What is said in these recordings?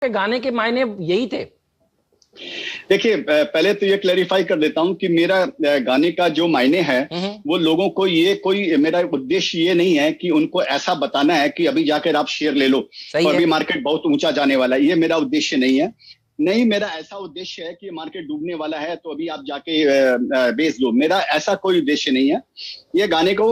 के गाने के मायने यही थे? देखिए, पहले तो ये क्लैरिफाई कर देता हूं कि मेरा गाने का जो मायने है वो लोगों को, ये कोई मेरा उद्देश्य ये नहीं है कि उनको ऐसा बताना है कि अभी जाकर आप शेयर ले लो और अभी मार्केट बहुत ऊंचा जाने वाला है। ये मेरा उद्देश्य नहीं है। नहीं, मेरा ऐसा उद्देश्य है कि मार्केट डूबने वाला है तो अभी आप जाके बेच दो। मेरा ऐसा कोई उद्देश्य नहीं है। ये गाने को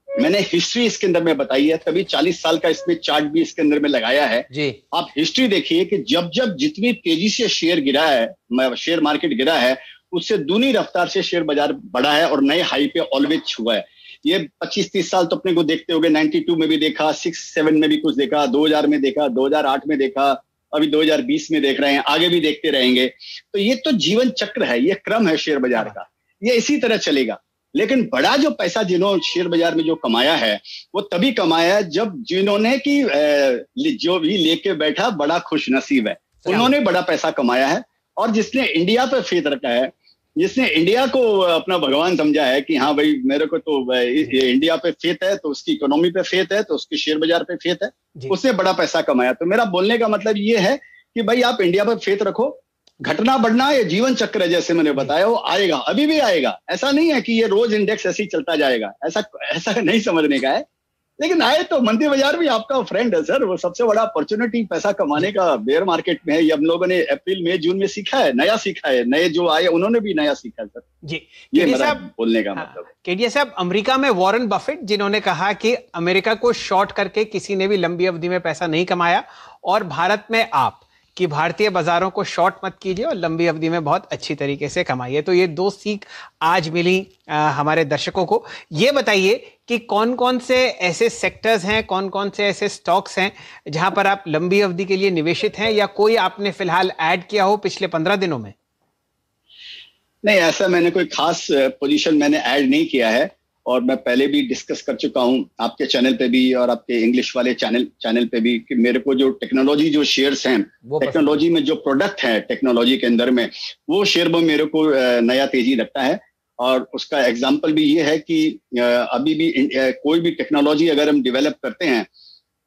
मैंने हिस्ट्री इसके अंदर में बताई है, तभी 40 साल का इसमें चार्ट भी इसके अंदर में लगाया है जी। आप हिस्ट्री देखिए कि जब जब जितनी तेजी से शेयर गिरा है, शेयर मार्केट गिरा है, उससे दूनी रफ्तार से शेयर बाजार बढ़ा है और नए हाई पे ऑलवेज छुआ है। ये 25-30 साल तो अपने को देखते होंगे, 92 में भी देखा, 6-7 में भी कुछ देखा, 2000 में देखा, 2008 में देखा, अभी 2020 में देख रहे हैं, आगे भी देखते रहेंगे। तो ये तो जीवन चक्र है, ये क्रम है शेयर बाजार का, ये इसी तरह चलेगा। लेकिन बड़ा जो पैसा जिन्होंने शेयर बाजार में जो कमाया है वो तभी कमाया है जब जिन्होंने कि जो भी लेके बैठा बड़ा खुश नसीब है, उन्होंने बड़ा पैसा कमाया है। और जिसने इंडिया पे फेथ रखा है, जिसने इंडिया को अपना भगवान समझा है कि हाँ भाई मेरे को तो ये इंडिया पे फेथ है, तो उसकी इकोनॉमी पे फेथ है, तो उसकी शेयर बाजार पे फेथ है, उसने बड़ा पैसा कमाया। तो मेरा बोलने का मतलब ये है कि भाई आप इंडिया पे फेथ रखो, घटना बढ़ना ये जीवन चक्र है, जैसे मैंने बताया वो आएगा, अभी भी आएगा। ऐसा नहीं है कि ये रोज इंडेक्स ऐसे ही चलता जाएगा, ऐसा नहीं समझने का है। लेकिन आए तो मंदी बाजार भी आपका फ्रेंड है सर, वो सबसे बड़ा अपॉर्चुनिटी पैसा कमाने का बेयर मार्केट में है। ये हम लोगों ने अप्रैल मई जून में सीखा है, नया सीखा है, नए जो आए उन्होंने भी नया सीखा है सर जी। ये मेरा बोलने का मतलब। केडिया साहब, अमेरिका में वॉरेन बफेट जिन्होंने कहा कि अमेरिका को शॉर्ट करके किसी ने भी लंबी अवधि में पैसा नहीं कमाया, और भारत में आप कि भारतीय बाजारों को शॉर्ट मत कीजिए और लंबी अवधि में बहुत अच्छी तरीके से कमाइए। तो ये दो सीख आज मिली हमारे दर्शकों को। ये बताइए कि कौन कौन से ऐसे सेक्टर्स हैं, कौन कौन से ऐसे स्टॉक्स हैं जहां पर आप लंबी अवधि के लिए निवेशित हैं, या कोई आपने फिलहाल ऐड किया हो पिछले 15 दिनों में? नहीं, ऐसा मैंने कोई खास पोजीशन मैंने ऐड नहीं किया है, और मैं पहले भी डिस्कस कर चुका हूं आपके चैनल पे भी और आपके इंग्लिश वाले चैनल पे भी कि मेरे को जो टेक्नोलॉजी जो शेयर्स हैं, टेक्नोलॉजी में जो प्रोडक्ट है टेक्नोलॉजी के अंदर में, वो शेयर में मेरे को नया तेजी लगता है। और उसका एग्जांपल भी ये है कि अभी भी कोई भी टेक्नोलॉजी अगर हम डेवलप करते हैं,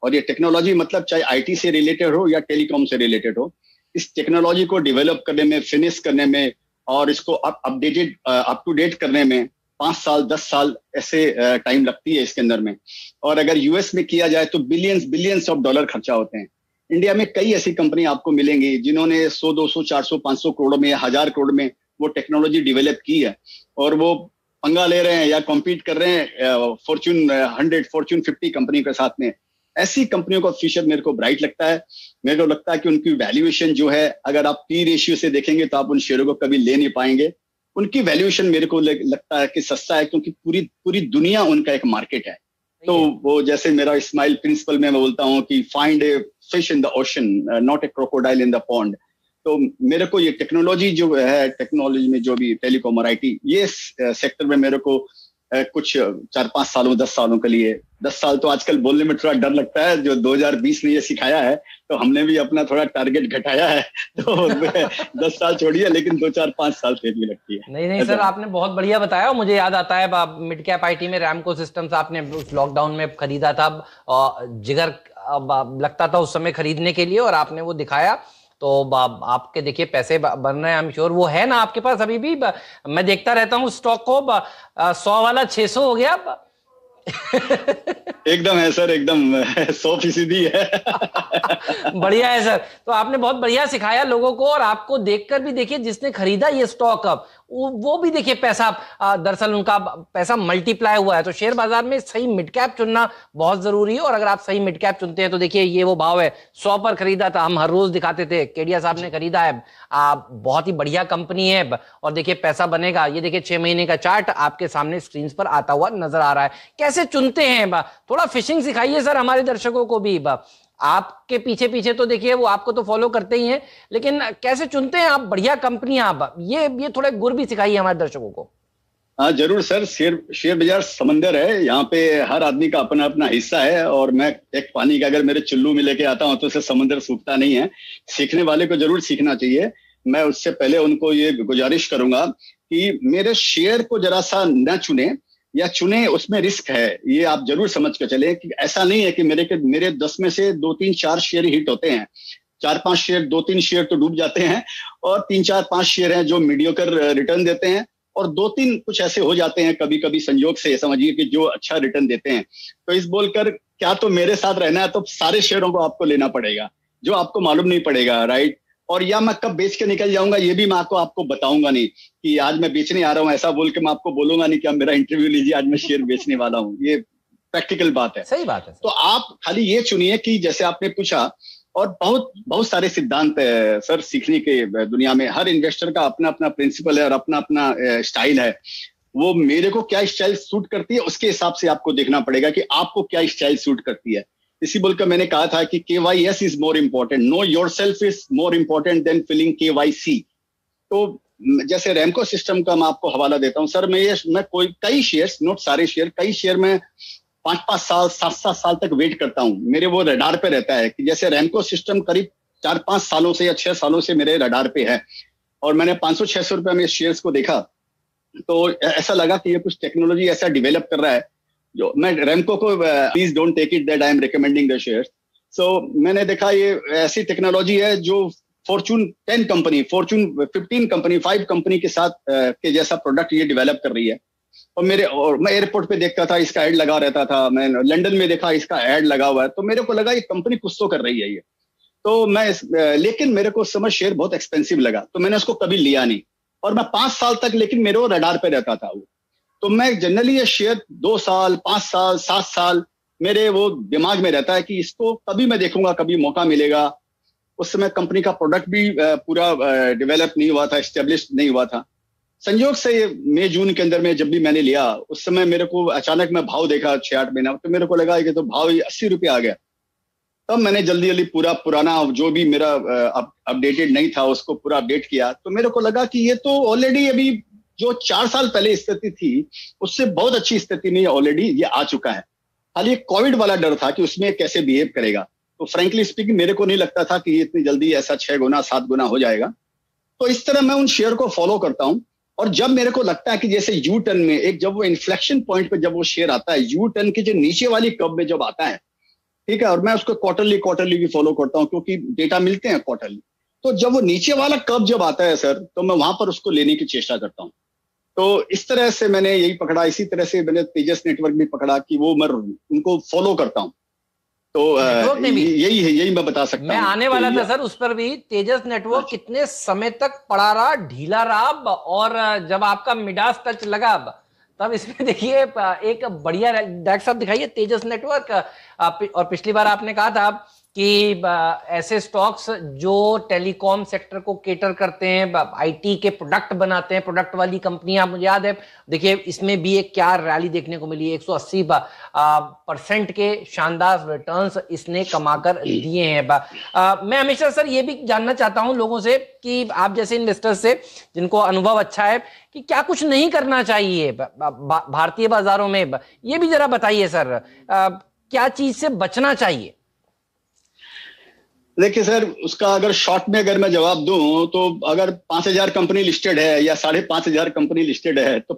और ये टेक्नोलॉजी मतलब चाहे IT से रिलेटेड हो या टेलीकॉम से रिलेटेड हो, इस टेक्नोलॉजी को डेवलप करने में, फिनिश करने में और इसको अपडेटेड अप टू डेट करने में 5 साल 10 साल ऐसे टाइम लगती है इसके अंदर में। और अगर US में किया जाए तो बिलियंस ऑफ डॉलर खर्चा होते हैं। इंडिया में कई ऐसी कंपनी आपको मिलेंगी जिन्होंने 100 200 400 500 करोड़ में, 1000 करोड़ में वो टेक्नोलॉजी डेवलप की है, और वो पंगा ले रहे हैं या कॉम्पीट कर रहे हैं फॉर्च्यून 100 फॉर्च्यून 50 कंपनी के साथ में। ऐसी कंपनियों का फ्यूचर मेरे को ब्राइट लगता है। मेरे को लगता है कि उनकी वैल्यूएशन जो है, अगर आप P रेशियो से देखेंगे तो आप उन शेयरों को कभी ले नहीं पाएंगे। उनकी वैल्यूएशन मेरे को लगता है कि सस्ता है, क्योंकि पूरी दुनिया उनका एक मार्केट है। तो वो जैसे मेरा स्माइल प्रिंसिपल में मैं बोलता हूँ कि find a fish in the ocean, not a crocodile in the pond. तो मेरे को ये टेक्नोलॉजी जो है, टेक्नोलॉजी में जो भी टेलीकॉम और IT, ये सेक्टर में मेरे को कुछ 4-5 सालों 10 सालों के लिए, 10 साल तो आजकल बोलने में थोड़ा डर लगता है, जो 2020 ने ये सिखाया है, तो हमने भी अपना थोड़ा टारगेट घटाया है। तो 10 साल छोड़िए, लेकिन 2-4-5 साल फिर भी लगती है। नहीं सर, आपने बहुत बढ़िया बताया। मुझे याद आता है मिड कैप IT में रैमको सिस्टम्स आपने उस लॉकडाउन में खरीदा था, जिगर लगता था उस समय खरीदने के लिए, और आपने वो दिखाया। तो आपके देखिए पैसे बन रहे हैं, आई एम श्योर। वो है ना आपके पास अभी भी? मैं देखता रहता हूँ स्टॉक को, 100 वाला 600 हो गया। एकदम है सर, एकदम 100% है। बढ़िया है सर। तो आपने बहुत बढ़िया सिखाया लोगों को, और आपको देखकर भी देखिए जिसने खरीदा ये स्टॉक, अब वो भी देखिए पैसा, दरअसल उनका पैसा मल्टीप्लाई हुआ है। तो शेयर बाजार में सही मिड कैप चुनना बहुत जरूरी है, और अगर आप सही मिड कैप चुनते हैं तो देखिए ये वो भाव है। 100 पर खरीदा था, हम हर रोज दिखाते थे, केडिया साहब ने खरीदा है। बहुत ही बढ़िया कंपनी है, और देखिए पैसा बनेगा। ये देखिए 6 महीने का चार्ट आपके सामने स्क्रीन पर आता हुआ नजर आ रहा है। कैसे चुनते हैं? थोड़ा फिशिंग सिखाइए सर हमारे दर्शकों को भी। आपके पीछे तो देखिए वो आपको तो फॉलो करते ही हैं, लेकिन कैसे चुनते हैं आप बढ़िया कंपनियां? आप ये थोड़े गुर भी सिखाइए हमारे दर्शकों को। हाँ जरूर सर, शेयर बाजार समंदर है, यहाँ पे हर आदमी का अपना अपना हिस्सा है। और मैं एक पानी का अगर मेरे चुल्लू में लेके आता हूँ तो उसे समंदर सूखता नहीं है। सीखने वाले को जरूर सीखना चाहिए। मैं उससे पहले उनको ये गुजारिश करूंगा कि मेरे शेयर को जरा सा न चुने, या चुने उसमें रिस्क है, ये आप जरूर समझ के चले। कि ऐसा नहीं है कि मेरे 10 में से 2-3-4 शेयर हिट होते हैं। 4-5 शेयर, 2-3 शेयर तो डूब जाते हैं, और 3-4-5 शेयर हैं जो मीडियोकर रिटर्न देते हैं, और 2-3 कुछ ऐसे हो जाते हैं कभी कभी संयोग से, समझिए कि जो अच्छा रिटर्न देते हैं। तो इस बोलकर क्या तो मेरे साथ रहना है तो सारे शेयरों को आपको लेना पड़ेगा, जो आपको मालूम नहीं पड़ेगा, राइट। और या मैं कब बेच के निकल जाऊंगा ये भी मैं आपको बताऊंगा नहीं, कि आज मैं बेचने आ रहा हूं ऐसा बोल के मैं आपको बोलूंगा नहीं कि आप मेरा इंटरव्यू लीजिए, आज मैं शेयर बेचने वाला हूं। ये प्रैक्टिकल बात है। सही बात है। तो आप खाली ये चुनिए कि जैसे आपने पूछा, और बहुत बहुत सारे सिद्धांत है सर सीखने के दुनिया में। हर इन्वेस्टर का अपना अपना प्रिंसिपल है और अपना अपना स्टाइल है। वो मेरे को क्या स्टाइल सूट करती है उसके हिसाब से आपको देखना पड़ेगा कि आपको क्या स्टाइल सूट करती है। इसी बोलकर मैंने कहा था कि KYS is more important, know yourself is more important than filling KYC। तो जैसे रैमको सिस्टम का मैं आपको हवाला देता हूँ सर, मैं कई शेयर्स, नोट सारे शेयर, कई शेयर में 5-5 साल 7-7 साल तक वेट करता हूँ। मेरे वो रडार पे रहता है कि जैसे रैमको सिस्टम करीब 4-5 सालों से या 6 सालों से मेरे रडार पे है, और मैंने 500-600 रुपए में शेयर्स को देखा तो ऐसा लगा कि ये कुछ टेक्नोलॉजी ऐसा डिवेलप कर रहा है जो मैं रैमको को, please don't take it that I am recommending the shares. So मैंने देखा ये ऐसी टेक्नोलॉजी है जो Fortune 10 company, Fortune 15 company, 5 company के साथ के जैसा प्रोडक्ट ये डेवलप कर रही है। और मैं एयरपोर्ट पे देखता था इसका एड लगा रहता था, मैं लंदन में देखा इसका एड लगा हुआ है, तो मेरे को लगा ये कंपनी कुछ तो कर रही है ये। तो लेकिन मेरे को समय शेयर बहुत एक्सपेंसिव लगा, तो मैंने उसको कभी लिया नहीं, और मैं 5 साल तक लेकिन मेरे वो रडार पे रहता था वो। तो मैं जनरली ये शेयर 2 साल, 5 साल, 7 साल मेरे वो दिमाग में रहता है कि इसको कभी मैं देखूंगा, कभी मौका मिलेगा। उस समय कंपनी का प्रोडक्ट भी पूरा डेवलप नहीं हुआ था, एस्टेब्लिश नहीं हुआ था। संयोग से मई जून के अंदर में जब भी मैंने लिया, उस समय मेरे को अचानक मैं भाव देखा 6-8 महीना, तो मेरे को लगा कि तो भाव 80 रुपये आ गया। तब मैंने जल्दी जल्दी पूरा पुराना जो भी मेरा अपडेटेड नहीं था उसको पूरा अपडेट किया। तो मेरे को लगा कि ये तो ऑलरेडी अभी जो 4 साल पहले स्थिति थी उससे बहुत अच्छी स्थिति में ऑलरेडी ये आ चुका है। खाली कोविड वाला डर था कि उसमें कैसे बिहेव करेगा। तो फ्रेंकली स्पीकिंग मेरे को नहीं लगता था कि ये इतनी जल्दी ऐसा 6 गुना 7 गुना हो जाएगा। तो इस तरह मैं उन शेयर को फॉलो करता हूं, और जब मेरे को लगता है कि जैसे यू टर्न में एक जब वो इन्फ्लेक्शन पॉइंट पे जब वो शेयर आता है, यू टर्न के जो नीचे वाली कर्व में जब आता है, ठीक है, और मैं उसको क्वार्टरली भी फॉलो करता हूं क्योंकि डेटा मिलते हैं क्वार्टरली। तो जब वो नीचे वाला कर्व जब आता है सर, तो मैं वहां पर उसको लेने की चेष्टा करता हूं। तो इस तरह से मैंने यही पकड़ा। इसी तरह से मैंने तेजस नेटवर्क भी पकड़ा कि वो मैं उनको फॉलो करता हूं। तो यही है, यही मैं बता सकता हूं। मैं आने वाला था सर उस पर भी। तेजस नेटवर्क कितने समय तक पड़ा रहा, ढीला रहा, और जब आपका मिडास टच लगा तब इसमें देखिए एक बढ़िया डैक साहब दिखाइए तेजस नेटवर्क। और पिछली बार आपने कहा था कि ऐसे स्टॉक्स जो टेलीकॉम सेक्टर को केटर करते हैं, आईटी के प्रोडक्ट बनाते हैं, प्रोडक्ट वाली कंपनियां, मुझे याद है देखिए इसमें भी एक क्या रैली देखने को मिली, 180% के शानदार रिटर्न्स इसने कमाकर दिए हैं। मैं हमेशा सर ये भी जानना चाहता हूं लोगों से कि आप जैसे इन्वेस्टर्स से जिनको अनुभव अच्छा है कि क्या कुछ नहीं करना चाहिए भारतीय बाजारों में, ये भी जरा बताइए सर, क्या चीज से बचना चाहिए। देखिए सर, उसका अगर शॉर्ट में अगर मैं जवाब दूं तो अगर 5000 कंपनी लिस्टेड है या 5500 कंपनी लिस्टेड है, तो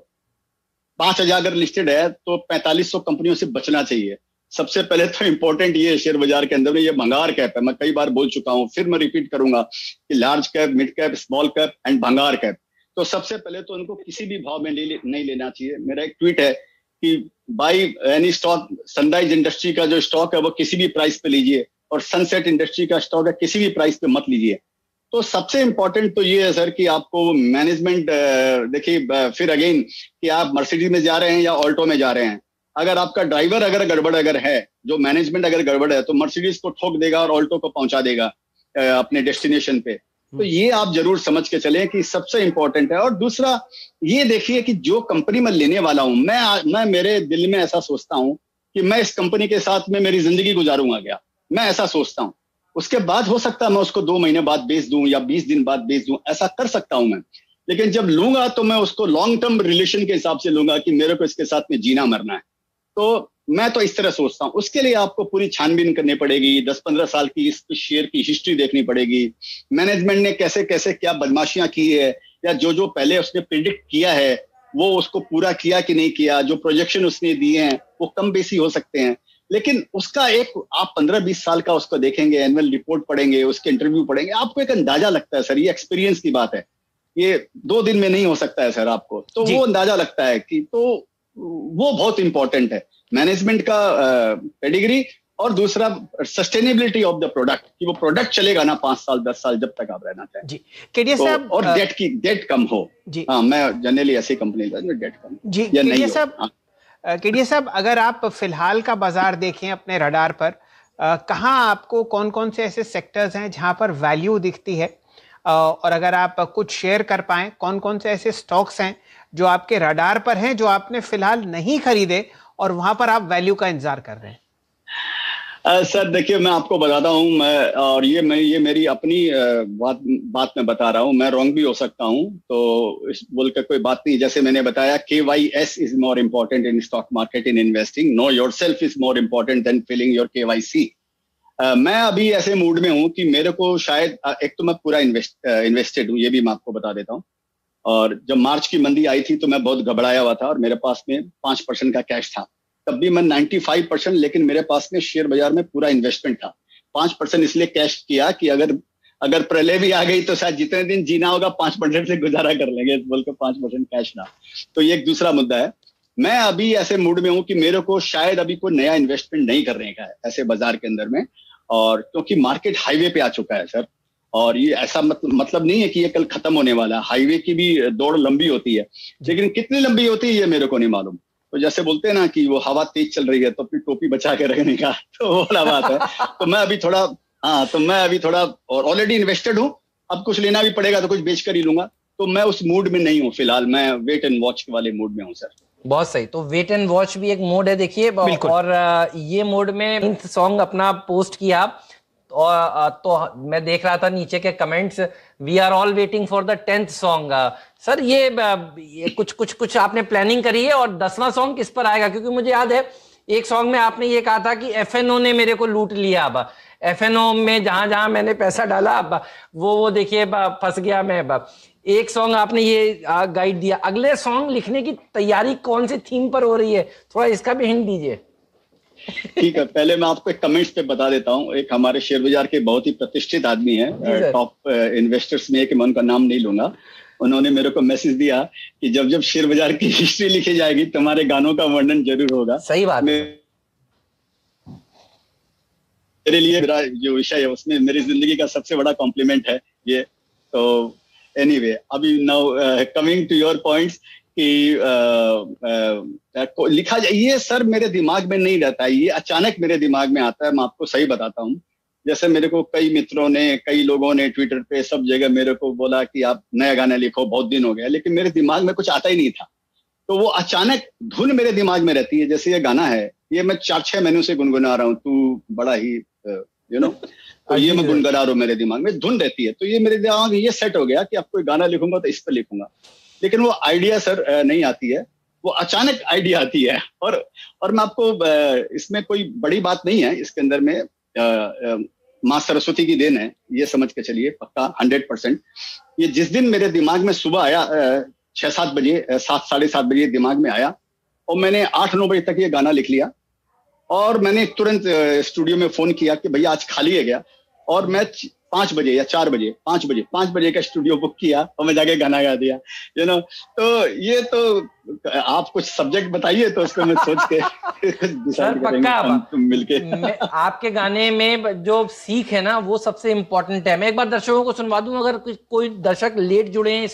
5000 अगर लिस्टेड है तो 4500 कंपनियों से बचना चाहिए। सबसे पहले तो इंपॉर्टेंट ये शेयर बाजार के अंदर में ये भंगार कैप है। मैं कई बार बोल चुका हूं, फिर मैं रिपीट करूंगा कि large cap, mid cap, small cap and भंगार कैप। तो सबसे पहले तो उनको किसी भी भाव में नहीं लेना चाहिए। मेरा एक ट्वीट है कि by any stock, sunrise industry का जो स्टॉक है वो किसी भी प्राइस पे लीजिए, और सनसेट इंडस्ट्री का स्टॉक है किसी भी प्राइस पे मत लीजिए। तो सबसे इंपॉर्टेंट तो ये है सर कि आपको मैनेजमेंट, देखिए फिर अगेन कि आप मर्सिडीज में जा रहे हैं या ऑल्टो में जा रहे हैं, अगर आपका ड्राइवर अगर गड़बड़ अगर है, जो मैनेजमेंट अगर गड़बड़ है, तो मर्सिडीज को ठोक देगा और ऑल्टो को पहुंचा देगा अपने डेस्टिनेशन पे। तो ये आप जरूर समझ के चलें कि सबसे इंपॉर्टेंट है। और दूसरा ये देखिए कि जो कंपनी मैं लेने वाला हूं, मैं मेरे दिल में ऐसा सोचता हूं कि मैं इस कंपनी के साथ में मेरी जिंदगी गुजारूंगा क्या, मैं ऐसा सोचता हूं। उसके बाद हो सकता है मैं उसको 2 महीने बाद बेच दूं या 20 दिन बाद बेच दूं, ऐसा कर सकता हूं मैं। लेकिन जब लूंगा तो मैं उसको लॉन्ग टर्म रिलेशन के हिसाब से लूंगा कि मेरे को इसके साथ में जीना मरना है। तो मैं तो इस तरह सोचता हूं। उसके लिए आपको पूरी छानबीन करनी पड़ेगी, 10-15 साल की इस शेयर की हिस्ट्री देखनी पड़ेगी, मैनेजमेंट ने कैसे कैसे क्या बदमाशियां की है, या जो पहले उसने प्रिडिक्ट किया है वो उसको पूरा किया कि नहीं किया, जो प्रोजेक्शन उसने दिए हैं वो कम बेसी हो सकते हैं। लेकिन उसका एक आप 15-20 साल का उसको देखेंगे, एनुअल रिपोर्ट पढ़ेंगे, उसके इंटरव्यू पढ़ेंगे, आपको एक अंदाजा लगता है सर, ये एक्सपीरियंस की बात है, ये 2 दिन में नहीं हो सकता है सर आपको, तो वो अंदाजा लगता है कि तो वो बहुत इंपॉर्टेंट है मैनेजमेंट का पेडिग्री, और दूसरा सस्टेनेबिलिटी ऑफ द प्रोडक्ट, कि वो प्रोडक्ट चलेगा ना 5 साल 10 साल जब तक आप रहना चाहें जी। केडिया साहब, और डेट कम हो जी। हाँ, मैं जनरली ऐसी कंपनी में डेट कम जी। केडिया साहब, केडिया साहब, अगर आप फिलहाल का बाजार देखें अपने रडार पर, कहाँ आपको कौन कौन से ऐसे सेक्टर्स हैं जहां पर वैल्यू दिखती है, और अगर आप कुछ शेयर कर पाएं, कौन कौन से ऐसे स्टॉक्स हैं जो आपके रडार पर हैं जो आपने फिलहाल नहीं खरीदे और वहां पर आप वैल्यू का इंतजार कर रहे हैं? सर देखिए, मैं आपको बताता हूँ, मैं और ये मेरी अपनी बात मैं बता रहा हूँ, मैं रॉन्ग भी हो सकता हूँ, तो इस बोल कर कोई बात नहीं। जैसे मैंने बताया, KYS is more important in stock market, in investing, know yourself is more important than filling your KYC। मैं अभी ऐसे मूड में हूँ कि मेरे को शायद, एक तो मैं पूरा इन्वेस्टेड हूँ, ये भी मैं आपको बता देता हूँ, और जब मार्च की मंदी आई थी तो मैं बहुत घबराया हुआ था और मेरे पास में 5% का कैश था, तब भी मैं 95%, लेकिन मेरे पास में शेयर बाजार में पूरा इन्वेस्टमेंट था। 5% इसलिए कैश किया कि अगर प्रलय भी आ गई तो शायद जितने दिन जीना होगा 5% से गुजारा कर लेंगे, बोलकर 5% कैश था। तो ये एक दूसरा मुद्दा है। मैं अभी ऐसे मूड में हूं कि मेरे को शायद अभी कोई नया इन्वेस्टमेंट नहीं करने का है ऐसे बाजार के अंदर में, और क्योंकि मार्केट हाईवे पे आ चुका है सर, और ये ऐसा मतलब नहीं है कि ये कल खत्म होने वाला है। हाईवे की भी दौड़ लंबी होती है, लेकिन कितनी लंबी होती है ये मेरे को नहीं मालूम। तो जैसे बोलते हैं ना कि वो हवा तेज चल रही है तो फिर टोपी बचा के रखने का, तो वो वाला बात है। तो मैं अभी थोड़ा और ऑलरेडी इन्वेस्टेड हूँ, अब कुछ लेना भी पड़ेगा तो कुछ बेच कर ही लूंगा, तो मैं उस मूड में नहीं हूँ फिलहाल, मैं वेट एंड वॉच वाले मूड में हूँ सर। बहुत सही, तो वेट एंड वॉच भी एक मोड है देखिए, और ये मोड में सॉन्ग अपना पोस्ट किया, और तो मैं देख रहा था नीचे के comments, we are all waiting for the 10th song. Sir ये कुछ आपने प्लानिंग करी है, और 10वां सॉन्ग किस पर आएगा? क्योंकि मुझे याद है एक सॉन्ग में आपने ये कहा था कि FNO ने मेरे को लूट लिया, अब FNO में जहां मैंने पैसा डाला अब वो देखिए फंस गया मैं। अब एक सॉन्ग आपने ये गाइड दिया, अगले सॉन्ग लिखने की तैयारी कौन से थीम पर हो रही है, थोड़ा इसका भी हिंट दीजिए। ठीक है, पहले मैं आपको एक कमेंट्स पे बता देता हूँ। एक हमारे शेयर बाजार के बहुत ही प्रतिष्ठित आदमी है, टॉप इन्वेस्टर्स में, कि मैं उनका नाम नहीं लूंगा, उन्होंने मेरे को मैसेज दिया कि जब शेयर बाजार की हिस्ट्री लिखी जाएगी तुम्हारे गानों का वर्णन जरूर होगा। सही बात है। मेरे लिए मेरा जो विषय है उसमें मेरी जिंदगी का सबसे बड़ा कॉम्प्लीमेंट है ये। तो एनीवे, अभी now coming to your points कि लिखा जाए, ये सर मेरे दिमाग में नहीं रहता है, ये अचानक मेरे दिमाग में आता है। मैं आपको सही बताता हूँ, जैसे मेरे को कई मित्रों ने, कई लोगों ने ट्विटर पे सब जगह मेरे को बोला कि आप नया गाना लिखो, बहुत दिन हो गया, लेकिन मेरे दिमाग में कुछ आता ही नहीं था। तो वो अचानक धुन मेरे दिमाग में रहती है। जैसे ये गाना है, ये मैं 4-6 महीनों से गुनगुना रहा हूँ, तू बड़ा ही तो ये मैं गुनगुना रहा हूँ, मेरे दिमाग में धुन रहती है। तो ये मेरे दिमाग में ये सेट हो गया कि अब कोई गाना लिखूंगा तो इस पर लिखूंगा, लेकिन वो आइडिया सर नहीं आती है, वो अचानक आइडिया आती है। और मैं आपको इसमें कोई बड़ी बात नहीं है, इसके अंदर में माँ सरस्वती की देन है, ये समझ के चलिए पक्का 100%। ये जिस दिन मेरे दिमाग में सुबह आया 6-7 बजे, 7 साढ़े 7 बजे दिमाग में आया, और मैंने 8-9 बजे तक ये गाना लिख लिया, और मैंने तुरंत स्टूडियो में फोन किया कि भैया आज खाली है क्या, और मैं 5 बजे या 4 बजे 5 बजे का स्टूडियो बुक किया और मैं जाके गाना गा दिया, तो ये तो आप कुछ सब्जेक्ट बताइए तो उसको मैं सोच के सर पक्का मिलके। आपके गाने में जो सीख है ना वो सबसे इम्पोर्टेंट है। मैं एक बार दर्शकों को सुनवा दूं, अगर कोई दर्शक लेट जुड़े हैं